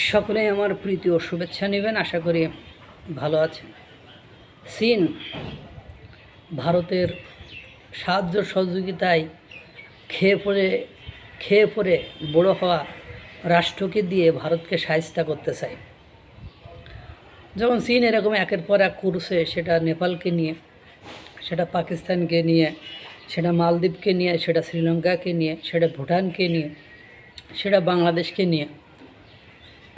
সকলেই আমার প্রীতি ও শুভেচ্ছা নেবেন। আশা করি ভালো আছেন। চীন ভারতের সাহায্য সহযোগিতায় খেয়ে পড়ে বড় হওয়া রাষ্ট্রকে দিয়ে ভারতকে শায়েস্তা করতে চায়। যখন চীন এরকম একের পর এক করছে, সেটা নেপালকে নিয়ে, সেটা পাকিস্তানকে নিয়ে, সেটা মালদ্বীপকে নিয়ে, সেটা শ্রীলঙ্কাকে নিয়ে, সেটা ভুটানকে নিয়ে, সেটা বাংলাদেশকে নিয়ে,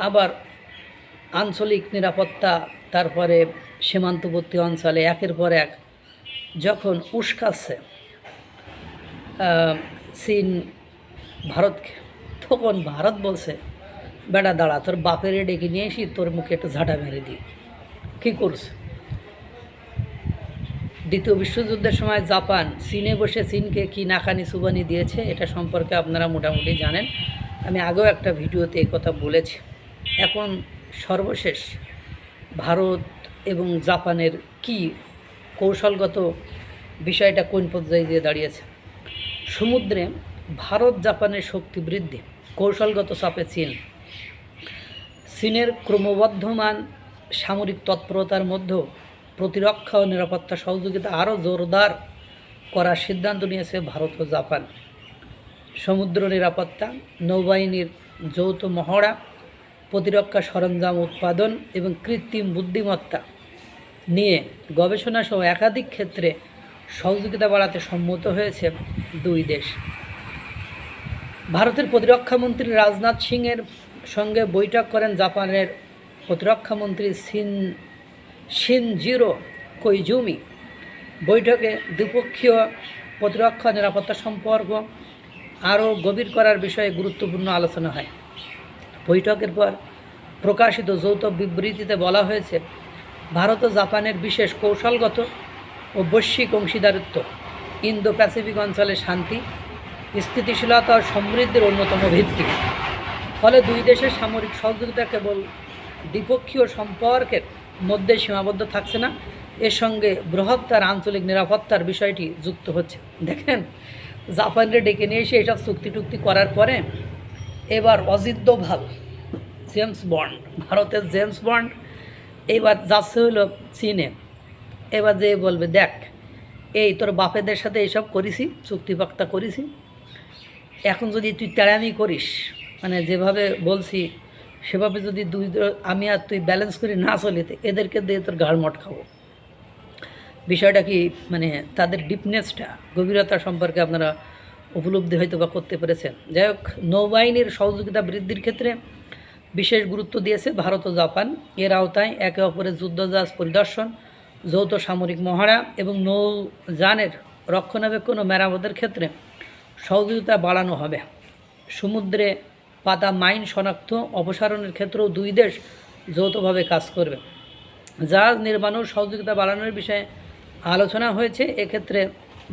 আবার আঞ্চলিক নিরাপত্তা, তারপরে সীমান্তবর্তী অঞ্চলে একের পর এক যখন উস্কাচ্ছে চীন ভারতকে, তখন ভারত বলছে, বেটা দাঁড়া, তোর বাপেরে ডেকে নিয়ে এসি, তোর মুখে একটু ঝাঁটা মেরে দিই। কী করছে? দ্বিতীয় বিশ্বযুদ্ধের সময় জাপান চীনে বসে চীনকে কি নাকানি চুবানি দিয়েছে, এটা সম্পর্কে আপনারা মোটামুটি জানেন। আমি আগেও একটা ভিডিওতে এই কথা বলেছি। এখন সর্বশেষ ভারত এবং জাপানের কি কৌশলগত বিষয়টা কোন পর্যায়ে গিয়ে দাঁড়িয়েছে। সমুদ্রে ভারত জাপানের শক্তি বৃদ্ধি, কৌশলগত চাপে চীনের ক্রমবর্ধমান সামরিক তৎপরতার মধ্যেও প্রতিরক্ষা ও নিরাপত্তা সহযোগিতা আরও জোরদার করার সিদ্ধান্ত নিয়েছে ভারত ও জাপান। সমুদ্র নিরাপত্তা, নৌবাহিনীর যৌথ মহড়া, প্রতিরক্ষা সরঞ্জাম উৎপাদন এবং কৃত্রিম বুদ্ধিমত্তা নিয়ে গবেষণাসহ একাধিক ক্ষেত্রে সহযোগিতা বাড়াতে সম্মত হয়েছে দুই দেশ। ভারতের প্রতিরক্ষামন্ত্রী রাজনাথ সিংয়ের সঙ্গে বৈঠক করেন জাপানের প্রতিরক্ষামন্ত্রী শিনজিরো কোইজুমি। বৈঠকে দ্বিপক্ষীয় প্রতিরক্ষা নিরাপত্তা সম্পর্ক আরও গভীর করার বিষয়ে গুরুত্বপূর্ণ আলোচনা হয়। বৈঠকের পর প্রকাশিত যৌথ বিবৃতিতে বলা হয়েছে, ভারত ও জাপানের বিশেষ কৌশলগত ও বৈশ্বিক অংশীদারিত্ব ইন্দো প্যাসিফিক অঞ্চলে শান্তি, স্থিতিশীলতা ও সমৃদ্ধির অন্যতম ভিত্তি। ফলে দুই দেশের সামরিক সহযোগিতা কেবল দ্বিপক্ষীয় সম্পর্কের মধ্যে সীমাবদ্ধ থাকছে না, এর সঙ্গে বৃহত্তর আঞ্চলিক নিরাপত্তার বিষয়টি যুক্ত হচ্ছে। দেখেন, জাপানকে ডেকে নিয়ে এসে এসব চুক্তি টুক্তি করার পরে এবার অজিত দোভাল, জেমস বন্ড, ভারতের জেমস বন্ড এবার যাচ্ছে হলো চীনে। এবার যে বলবে, দেখ, এই তোর বাপেদের সাথে এইসব করেছি, চুক্তিবাক্তা করেছি, এখন যদি তুই তেড়ামি করিস, মানে যেভাবে বলছি সেভাবে যদি আমি আর তুই ব্যালেন্স করি না চলিতে, এদেরকে দিয়ে তোর গাড় মট খাবো। বিষয়টা কি, মানে তাদের ডিপনেসটা, গভীরতা সম্পর্কে আপনারা উপলব্ধি হয়তো বা করতে পেরেছেন। যাই হোক, নৌবাহিনীর সহযোগিতা বৃদ্ধির ক্ষেত্রে বিশেষ গুরুত্ব দিয়েছে ভারত ও জাপান। এর আওতায় একে অপরের যুদ্ধজাহাজ পরিদর্শন, যৌথ সামরিক মহড়া এবং নৌযানের রক্ষণাবেক্ষণ ও মেরামতের ক্ষেত্রে সহযোগিতা বাড়ানো হবে। সমুদ্রে পাতা মাইন শনাক্ত অপসারণের ক্ষেত্রেও দুই দেশ যৌথভাবে কাজ করবে। জাহাজ নির্মাণেও সহযোগিতা বাড়ানোর বিষয়ে আলোচনা হয়েছে। এক্ষেত্রে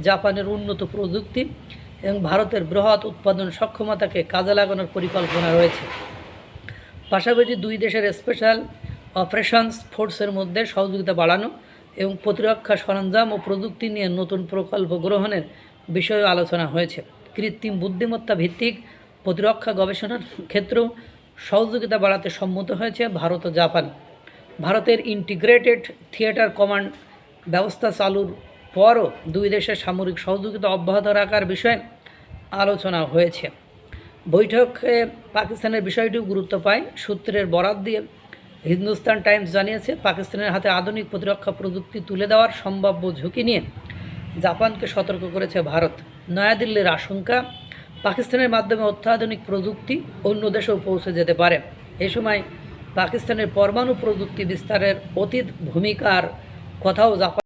জাপানের উন্নত প্রযুক্তি এবং ভারতের বৃহৎ উৎপাদন সক্ষমতাকে কাজে লাগানোর পরিকল্পনা রয়েছে। পাশাপাশি দুই দেশের স্পেশাল অপারেশনস ফোর্সের মধ্যে সহযোগিতা বাড়ানো এবং প্রতিরক্ষা সরঞ্জাম ও প্রযুক্তি নিয়ে নতুন প্রকল্প গ্রহণের বিষয়েও আলোচনা হয়েছে। কৃত্রিম বুদ্ধিমত্তা ভিত্তিক প্রতিরক্ষা গবেষণার ক্ষেত্রেও সহযোগিতা বাড়াতে সম্মত হয়েছে ভারত ও জাপান। ভারতের ইন্টিগ্রেটেড থিয়েটার কমান্ড ব্যবস্থা চালুর পরও দুই দেশের সামরিক সহযোগিতা অব্যাহত রাখার বিষয়ে আলোচনা হয়েছে। বৈঠকে পাকিস্তানের বিষয়টিও গুরুত্ব পায়। সূত্রের বরাত দিয়ে হিন্দুস্তান টাইমস জানিয়েছে, পাকিস্তানের হাতে আধুনিক প্রতিরক্ষা প্রযুক্তি তুলে দেওয়ার সম্ভাব্য ঝুঁকি নিয়ে জাপানকে সতর্ক করেছে ভারত। নয়াদিল্লির আশঙ্কা, পাকিস্তানের মাধ্যমে অত্যাধুনিক প্রযুক্তি অন্য দেশেও পৌঁছে যেতে পারে। এ সময় পাকিস্তানের পরমাণু প্রযুক্তি বিস্তারের অতীত ভূমিকার কথাও জাপান